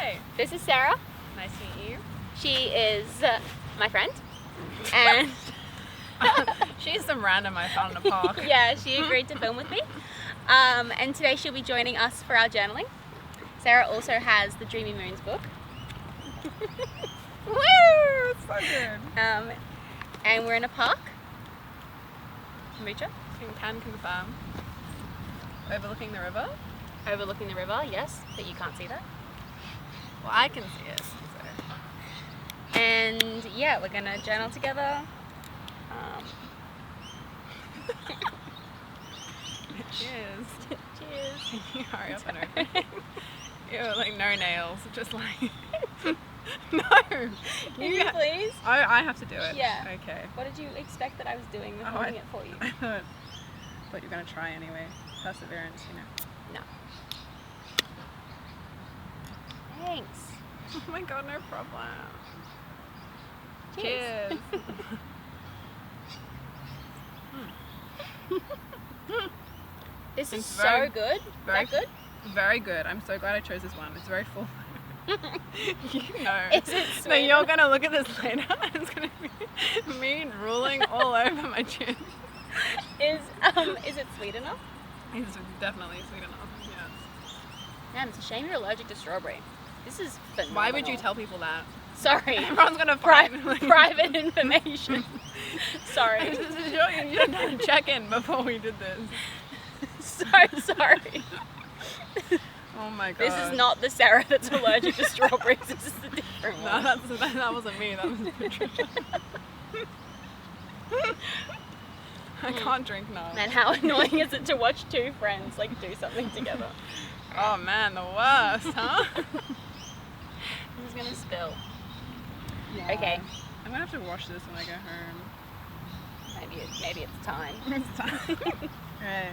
Hi. This is Sarah. Nice to meet you. She is my friend. And she's some random I found in a park. yeah, she agreed to film with me. And today she'll be joining us for our journaling. Sarah also has the Dreamy Moons book. Woo! It's so good. And we're in a park. Kombucha. Can confirm. Overlooking the river. Overlooking the river, yes, but you can't see that. Well, I can see it. So. And yeah, we're gonna journal together. Cheers. Cheers. Can you hurry up and open? Ew, like no nails, just like no. Can you please? I have to do it. Yeah. Okay. What did you expect that I was doing? I'm holding it for you. I thought you were gonna try anyway. Perseverance, you know. No. Thanks. Oh my god, no problem. Cheers. This is so good. Is that good? Very good. I'm so glad I chose this one. It's very full. You know. Is it sweet? No, you're gonna look at this later. It's gonna be me drooling all over my chin. Is it sweet enough? It's definitely sweet enough. Yes. Man, it's a shame you're allergic to strawberry. This is phenomenal. Why would you tell people that? Sorry. Everyone's gonna find private information. Sorry. You didn't have to check in before we did this. So sorry. Oh my god. This is not the Sarah that's allergic to strawberries. This is a different one. No, that wasn't me. That was Patricia. I can't drink now. Man, how annoying is it to watch two friends like do something together? Oh man, the worst, huh? This is gonna spill. Yeah. Okay. I'm gonna have to wash this when I go home. Maybe it's time. It's time. Right.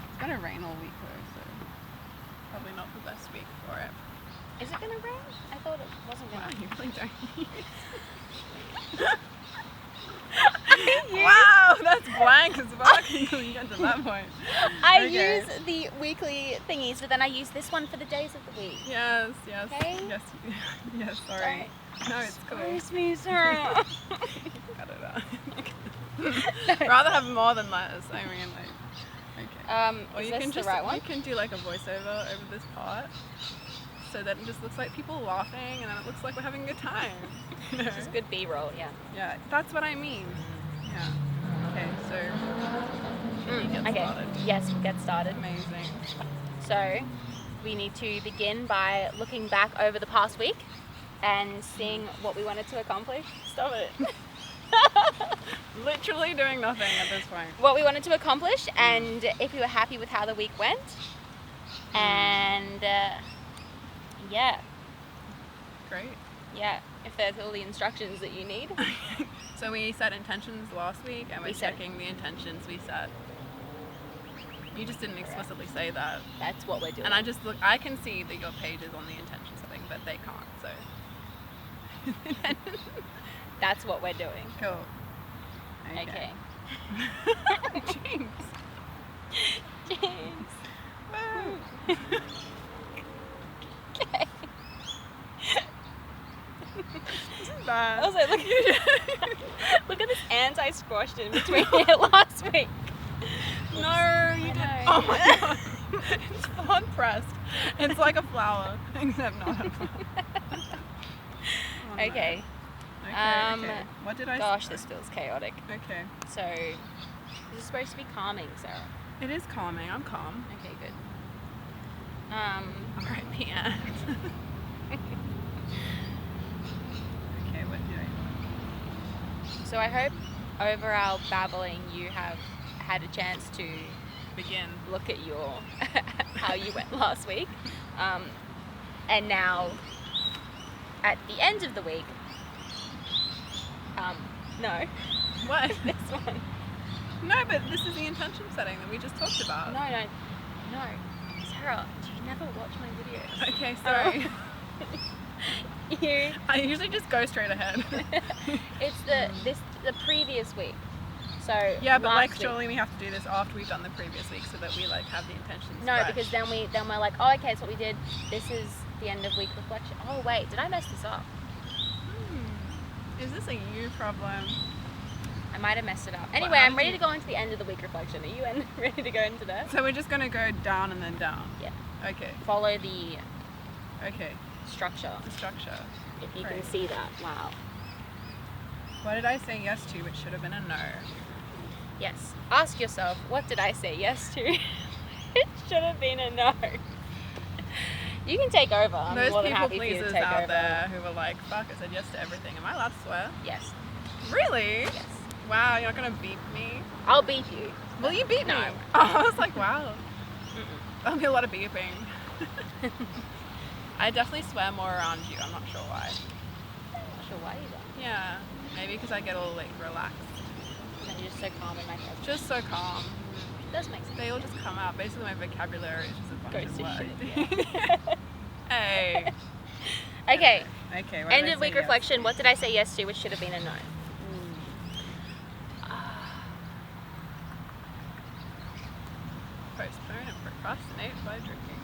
It's gonna rain all week though, so probably not the best week for it. Is it gonna rain? I thought it wasn't Wow, gonna. you really don't. Wow, that's blank as fuck until you get to that point. I use the weekly thingies, but then I use this one for the days of the week. Yes. Okay. Yes, sorry. No, it's cool. Excuse me, Sarah. Cut it out. Rather have more than less. I mean, like, okay. Or is you this can the just right one? you can do like a voiceover over this part, so that it just looks like people laughing, and then it looks like we're having a good time. You know? This is good B-roll, yeah. Yeah, that's what I mean. Yeah. Okay, so should we get started? Yes, we'll get started. Amazing. So, we need to begin by looking back over the past week and seeing what we wanted to accomplish. Stop it. Literally doing nothing at this point. What we wanted to accomplish and if we were happy with how the week went. And yeah. Great. Yeah, if there's all the instructions that you need. So we set intentions last week and we're checking the intentions we set. You just didn't explicitly say that. That's what we're doing. And I can see that your page is on the intention setting, but they can't, so. That's what we're doing. Cool. Okay. Jinx. Jinx. Woo. Okay. Isn't bad. Also, look at this ant I squashed in between here last week. No, you didn't. know. Oh my god. It's full pressed. It's like a flower, except not a flower. Oh, no. Okay. Okay. What did I Gosh, say? this feels chaotic. Okay. So, this is supposed to be calming, Sarah. It is calming. I'm calm. Okay, good. Alright, the end. Okay, what did I do? So I hope over our babbling you have had a chance to Begin. look at your how you went last week. And now, at the end of the week, no. What? This one. No, but this is the intention setting that we just talked about. No. Sarah, do you never watch my videos? Okay, sorry. I usually just go straight ahead. It's the previous week. So yeah, but like week. surely we have to do this after we've done the previous week so that we like have the intentions. No, fresh. because then we're like, oh, okay, that's what we did. This is the end of week reflection. Oh wait, did I mess this up? Is this a you problem? I might have messed it up. Anyway, I'm ready to go into the end of the week reflection. Are you ready to go into that? So we're just going to go down and then down? Yeah. Okay. Follow the structure. The structure. If you can see that. Wow. What did I say yes to, which should have been a no? Yes. Ask yourself, what did I say yes to? It should have been a no. You can take over. I'm Those more than people happy for you to pleasers take out over. there who were like, fuck, I said yes to everything. Am I allowed to swear? Yes. Really? Yes. Wow, you're not going to beep me? I'll beat you. Will you beep No. me? Oh, I was like, wow. That'll be a lot of beeping. I definitely swear more around you. I'm not sure why. I'm not sure why you don't. Yeah, maybe because I get all like relaxed. And you're just so calm in my presence. Just so calm. It does make sense. They all just come out. Basically, my vocabulary is just a bunch Goes of to words. shit, Hey. Okay. Okay. End of week reflection. What did I say yes to, which should have been a no? Postpone and procrastinate by drinking.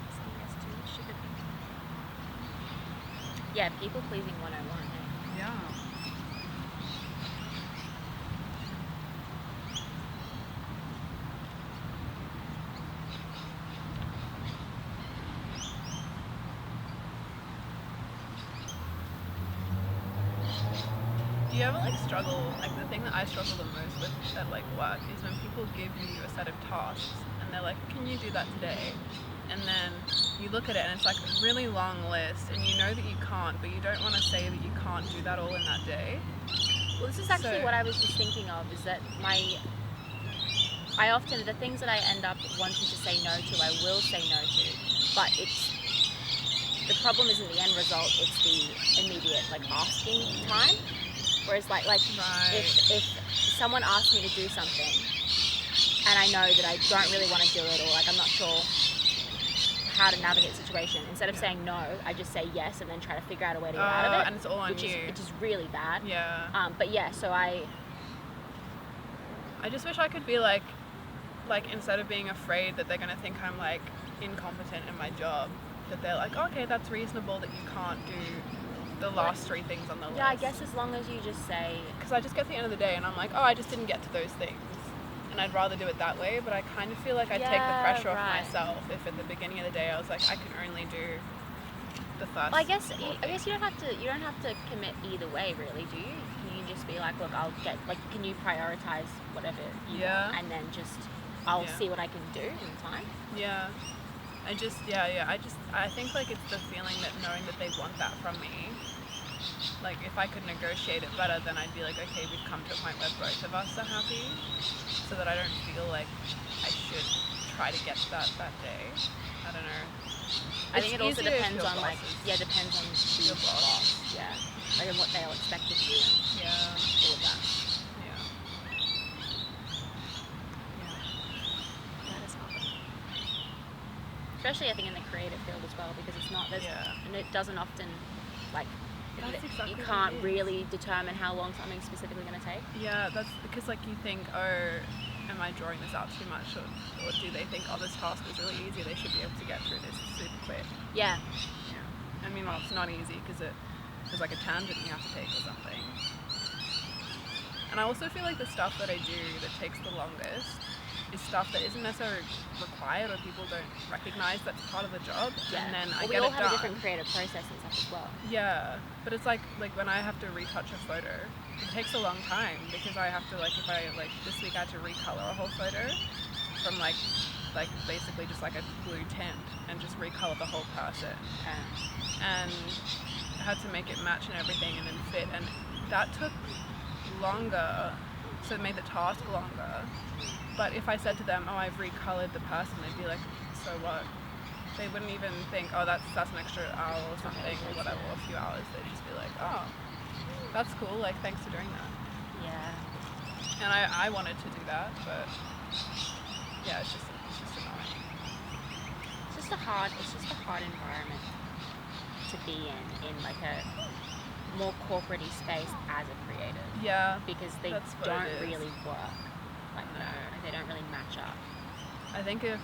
Say yes to, which should have been. Yeah, people pleasing 101. Hey? Yeah. Do you ever like struggle, like the thing that I struggle the most with at like work is when people give you a set of tasks and they're like, can you do that today? And then you look at it and it's like a really long list and you know that you can't, but you don't want to say that you can't do that all in that day. Well, this is actually what I was just thinking of, is that I often, the things that I end up wanting to say no to, I will say no to, but the problem isn't the end result, it's the immediate like asking time. Whereas like Right. if someone asks me to do something and I know that I don't really want to do it, or like I'm not sure how to navigate the situation, instead of saying no, I just say yes and then try to figure out a way to get out of it. And it's all on which you. which is really bad. Yeah. But yeah, so I just wish I could be like instead of being afraid that they're gonna think I'm like incompetent in my job, that they're like, okay, that's reasonable that you can't do the last three things on the list. Yeah, I guess as long as you just say... Because I just get to the end of the day and I'm like, oh, I just didn't get to those things. And I'd rather do it that way, but I kind of feel like I take the pressure off myself if at the beginning of the day I was like, I can only do the first. Well, I guess you don't have to commit either way, really, do you? Can you just be like, look, I'll get, like, can you prioritize whatever you want, and then just I'll see what I can do in time? Yeah. I think like it's the feeling that knowing that they want that from me. Like if I could negotiate it better, then I'd be like, okay, we've come to a point where both of us are happy, so that I don't feel like I should try to get to that day. I don't know. I think it also depends on depends on the boss. Yeah, like and what they'll expect of you and all of that. That is hard. Especially I think in the creative field as well, because it's not and it doesn't often like you can't really determine how long something's specifically going to take. Yeah, that's because like you think, oh, am I drawing this out too much, or do they think, oh, this task is really easy, they should be able to get through this super quick. Yeah. I mean, well, it's not easy because there's like a tangent you have to take or something. And I also feel like the stuff that I do that takes the longest is stuff that isn't necessarily required, or people don't recognize that's part of the job. And then I get it done. We all have a different creative process and stuff as well. Yeah, but it's like when I have to retouch a photo, it takes a long time because I have to if I this week I had to recolor a whole photo from like basically just like a blue tint and just recolor the whole person, and I had to make it match and everything and then fit, and that took longer, so it made the task longer. But if I said to them, oh, I've recolored the person, they'd be like, so what? They wouldn't even think, oh, that's an extra hour or something, or whatever, or a few hours. They'd just be like, oh, that's cool, like, thanks for doing that. Yeah. And I wanted to do that, but yeah, it's just annoying. It's just a hard environment to be in like a more corporate-y space as a creative. Yeah. Because they don't really work. Like, no, they don't really match up. I think if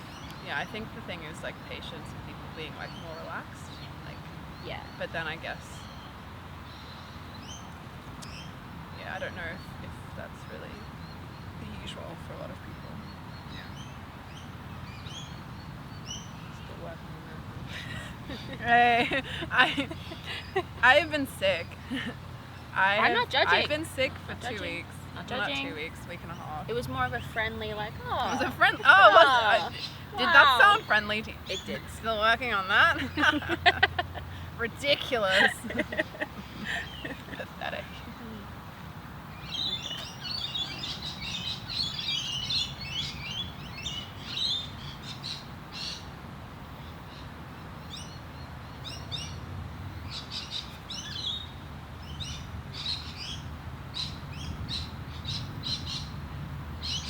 Yeah, I think the thing is like patience and people being like more relaxed. Like, Yeah. but then I guess, yeah, I don't know if that's really the usual for a lot of people. Yeah. Still working on that. I've been sick. I'm not judging. I've been sick for Not 2 judging. weeks. Not Well, judging. Not 2 weeks, week and a half. It was more of a friendly, like, oh. It was a friend. Oh, was it? Did that Wow. sound friendly to you? It did. Still working on that? Ridiculous. Pathetic.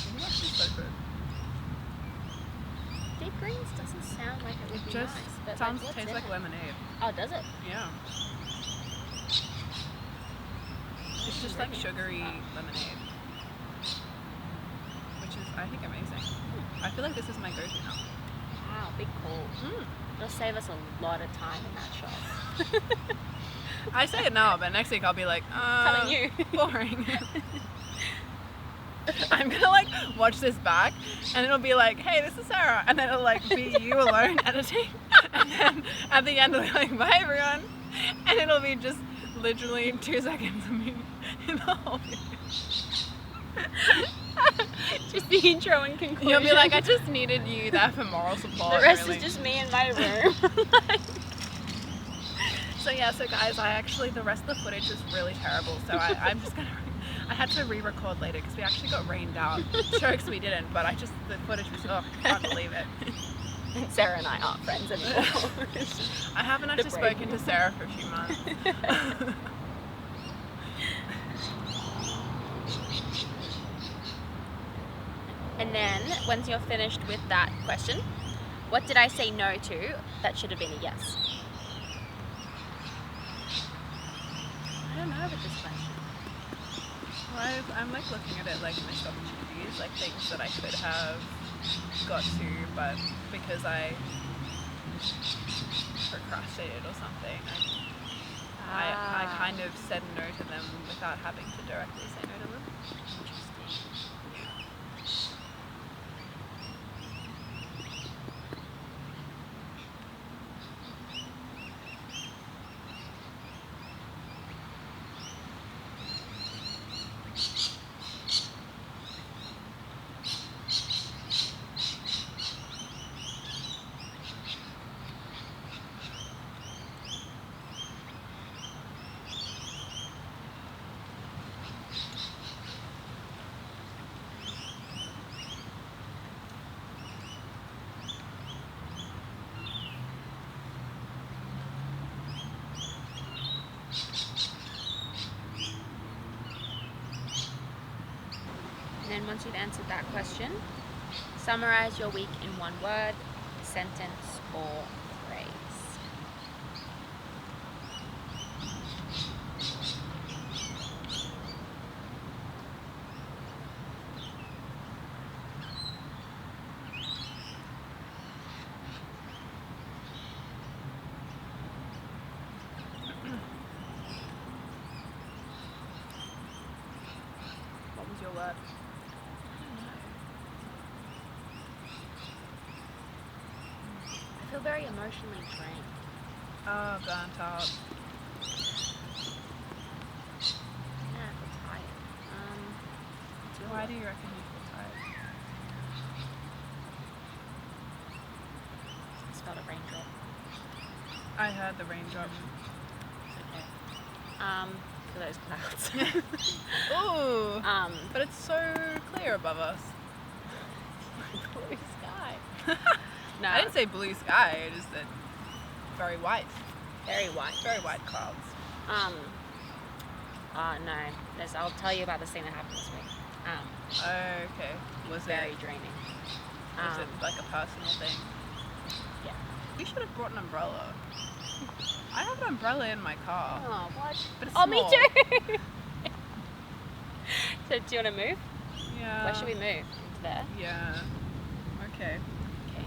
Maybe that's just so good. Deep greens doesn't sound like it would be Just nice. But sounds what's tastes in like it? lemonade. Oh, does it? Yeah. It's just like sugary lemonade, which is, I think, amazing. I feel like this is my go-to now. Wow, big call. Mm. It'll save us a lot of time in that shop. I say it now, but next week I'll be like, Telling you. boring. I'm gonna like watch this back, and it'll be like, hey, this is Sarah, and then it'll like be you alone editing, and then at the end it'll be like, bye everyone, and it'll be just literally 2 seconds of me in the whole video. Just the intro and conclusion. You'll be like, I just needed you there for moral support. The rest really. is just me in my room. So yeah, so guys, the rest of the footage was really terrible, so I'm just gonna, I had to re-record later because we actually got rained out. Jokes we didn't, but the footage was, I can't believe it. And Sarah and I aren't friends anymore. I haven't actually spoken to Sarah for a few months. And then, once you're finished with that question, what did I say no to that should have been a yes? I don't know with this question. Well, I'm like looking at it like missed opportunities, like things that I could have got to, but because I procrastinated or something, I kind of said no to them without having to directly say no to them. Interesting. And then once you've answered that question, summarize your week in one word, sentence, or phrase. What was your word? I feel very emotionally drained. Oh, burnt out. Yeah, I feel tired. What's your Why word? do you reckon you feel tired? I smelled a raindrop. I heard the raindrop. Okay. For those clouds. Ooh, um, but it's so clear above us. blue sky. No, I didn't say blue sky, I just said very white. very white. Very white clouds. No. I'll tell you about this thing that happened this week. Okay. Was Very it, draining. was it like a personal thing? Yeah. We should have brought an umbrella. I have an umbrella in my car. Oh, what? But it's Oh, me small. too. So, do you want to move? Yeah. Where should we move? Into there? Yeah. Okay. Okay.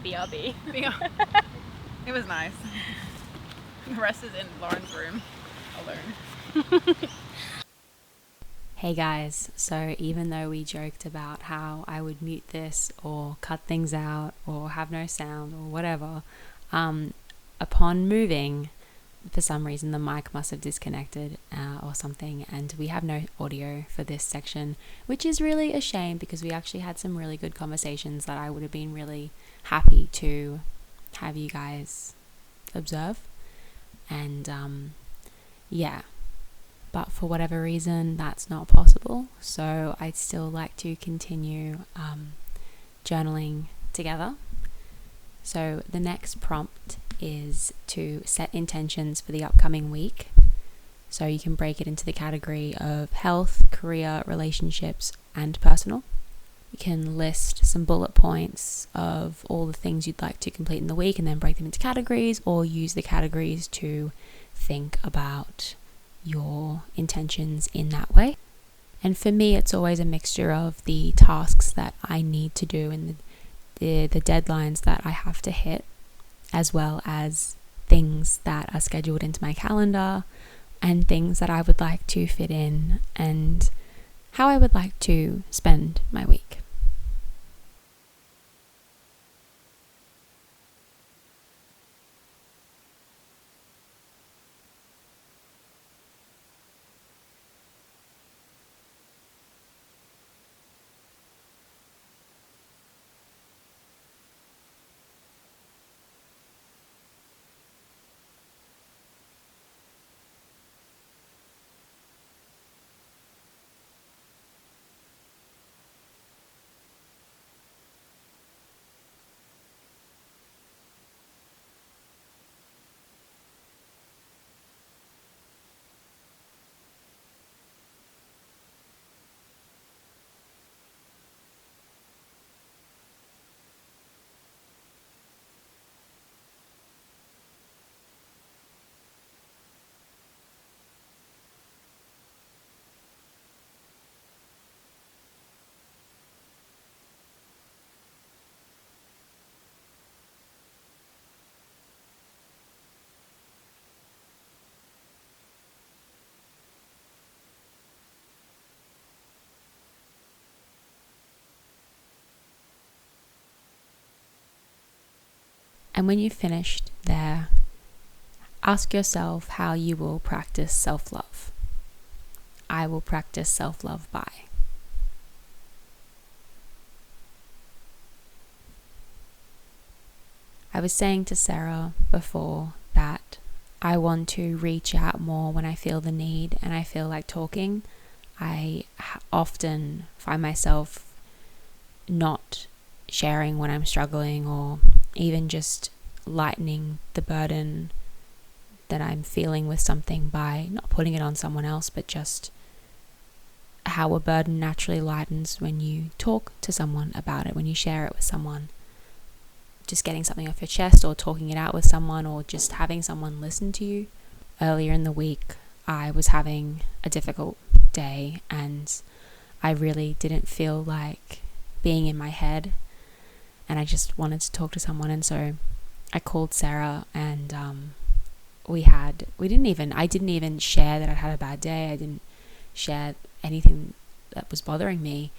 BRB. It was nice. The rest is in Lauren's room alone. Hey guys, so even though we joked about how I would mute this or cut things out or have no sound or whatever, upon moving, for some reason the mic must have disconnected or something, and we have no audio for this section, which is really a shame because we actually had some really good conversations that I would have been really happy to have you guys observe. And yeah, but for whatever reason that's not possible, so I'd still like to continue journaling together. So the next prompt is to set intentions for the upcoming week. So you can break it into the category of health, career, relationships, and personal. You can list some bullet points of all the things you'd like to complete in the week and then break them into categories, or use the categories to think about your intentions in that way. And for me, it's always a mixture of the tasks that I need to do and the deadlines that I have to hit, as well as things that are scheduled into my calendar and things that I would like to fit in and how I would like to spend my week. And when you've finished there, ask yourself how you will practice self-love. I will practice self-love by. I was saying to Sarah before that I want to reach out more when I feel the need and I feel like talking. I often find myself not sharing when I'm struggling, or even just lightening the burden that I'm feeling with something by not putting it on someone else, but just how a burden naturally lightens when you talk to someone about it, when you share it with someone. Just getting something off your chest or talking it out with someone, or just having someone listen to you. Earlier in the week, I was having a difficult day and I really didn't feel like being in my head, and I just wanted to talk to someone. And so I called Sarah, and I didn't even share that I had a bad day. I didn't share anything that was bothering me.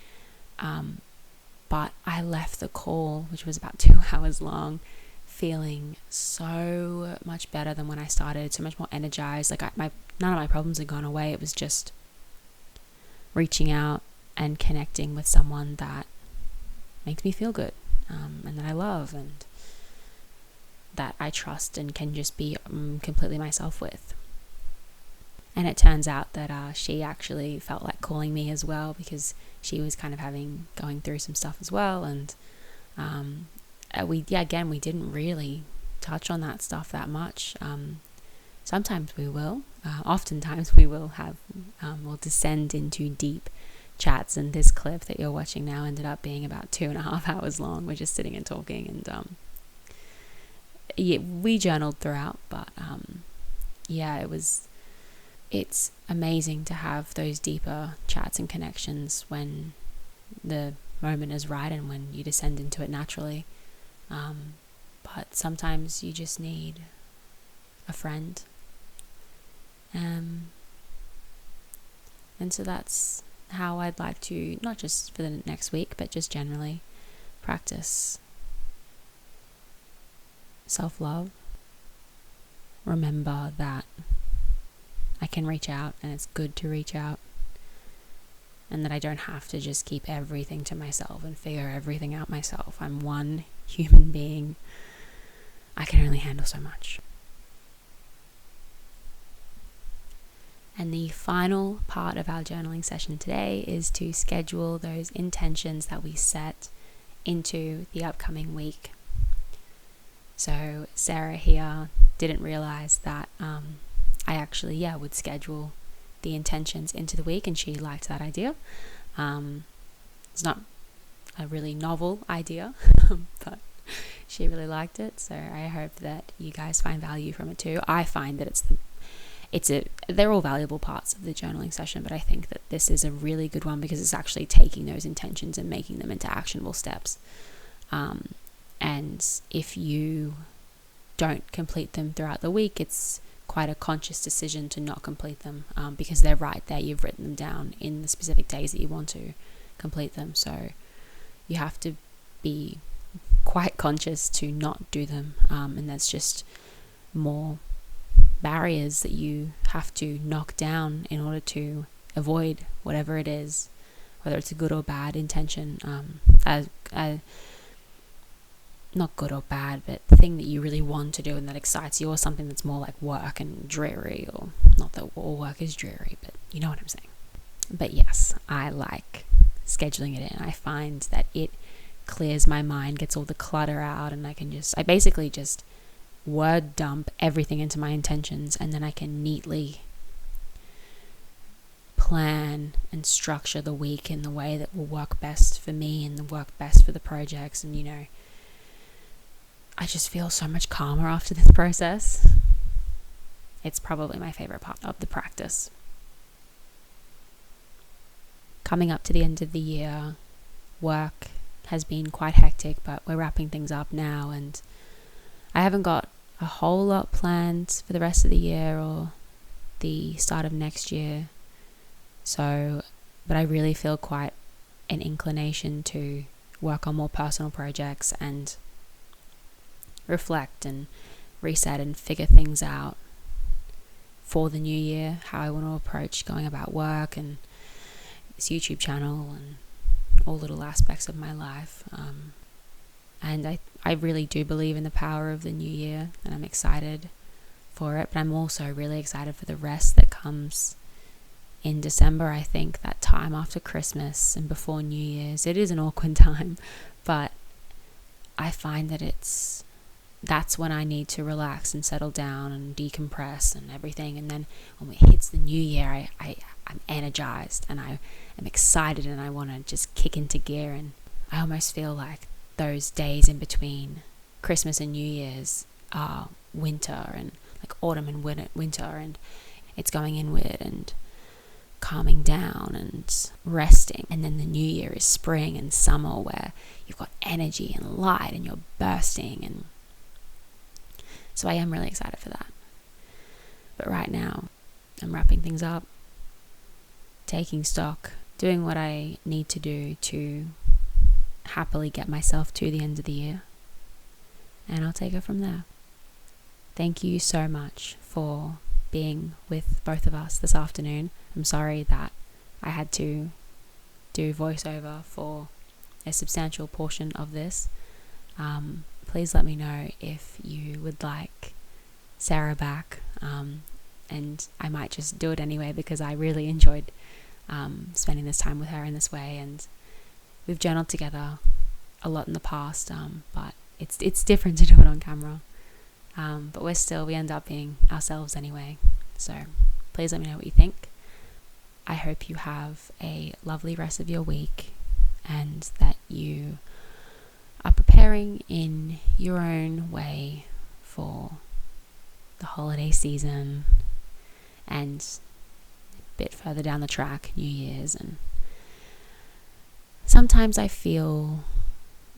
But I left the call, which was about 2 hours long, feeling so much better than when I started, so much more energized. Like none of my problems had gone away. It was just reaching out and connecting with someone that makes me feel good, and that I love, and that I trust and can just be completely myself with. And it turns out that she actually felt like calling me as well, because she was kind of going through some stuff as well. And we didn't really touch on that stuff that much. Sometimes we will. Oftentimes we will we'll descend into deep chats. And this clip that you're watching now ended up being about 2.5 hours long. We're just sitting and talking, and we journaled throughout. But it's amazing to have those deeper chats and connections when the moment is right and when you descend into it naturally. But sometimes you just need a friend. And so that's how I'd like to, not just for the next week, but just generally practice self-love. Remember that I can reach out, and it's good to reach out, and that I don't have to just keep everything to myself and figure everything out myself. I'm one human being. I can only handle so much. And the final part of our journaling session today is to schedule those intentions that we set into the upcoming week. So Sarah here didn't realize that I actually, would schedule the intentions into the week, and she liked that idea. It's not a really novel idea, but she really liked it. So I hope that you guys find value from it too. I find that they're all valuable parts of the journaling session, but I think that this is a really good one because it's actually taking those intentions and making them into actionable steps. And if you don't complete them throughout the week, it's quite a conscious decision to not complete them, because they're right there. You've written them down in the specific days that you want to complete them. So you have to be quite conscious to not do them. And that's just more barriers that you have to knock down in order to avoid whatever it is, whether it's a good or bad intention, not good or bad, but the thing that you really want to do and that excites you, or something that's more like work and dreary, or not that all work is dreary, but you know what I'm saying. But yes, I like scheduling it in. I find that it clears my mind, gets all the clutter out, and I basically just word dump everything into my intentions, and then I can neatly plan and structure the week in the way that will work best for me and work best for the projects. And I just feel so much calmer after this process. It's probably my favorite part of the practice. Coming up to the end of the year, work has been quite hectic, but we're wrapping things up now, and I haven't got a whole lot planned for the rest of the year or the start of next year. But I really feel quite an inclination to work on more personal projects and reflect and reset and figure things out for the new year, how I want to approach going about work and this YouTube channel and all little aspects of my life. And I really do believe in the power of the new year, and I'm excited for it, but I'm also really excited for the rest that comes in December. I think that time after Christmas and before New Year's, it is an awkward time, but I find that that's when I need to relax and settle down and decompress and everything. And then when it hits the new year, I'm energized and I am excited and I want to just kick into gear. And I almost feel like those days in between Christmas and New Year's are winter, and like autumn and winter, and it's going inward and calming down and resting. And then the new year is spring and summer, where you've got energy and light and you're bursting. And so I am really excited for that. But right now I'm wrapping things up, taking stock, doing what I need to do to happily get myself to the end of the year, and I'll take it from there. Thank you so much for being with both of us this afternoon. I'm sorry that I had to do voiceover for a substantial portion of this. Please let me know if you would like Sarah back, and I might just do it anyway because I really enjoyed spending this time with her in this way. And we've journaled together a lot in the past, but it's different to do it on camera. But we end up being ourselves anyway. So please let me know what you think. I hope you have a lovely rest of your week, and that you are preparing in your own way for the holiday season, and a bit further down the track, New Year's. And sometimes I feel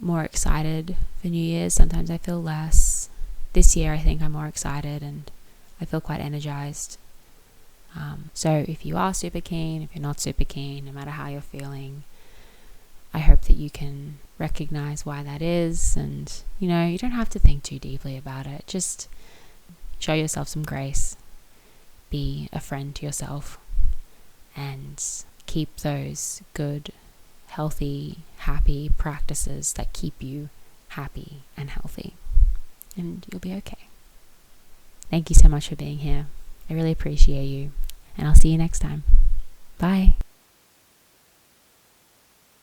more excited for New Year's. Sometimes I feel less. This year I think I'm more excited and I feel quite energized. So if you are super keen, if you're not super keen, no matter how you're feeling, I hope that you can recognize why that is, and you don't have to think too deeply about it. Just show yourself some grace, be a friend to yourself, and keep those good, healthy, happy practices that keep you happy and healthy, and you'll be okay. Thank you so much for being here. I really appreciate you, and I'll see you next time. Bye.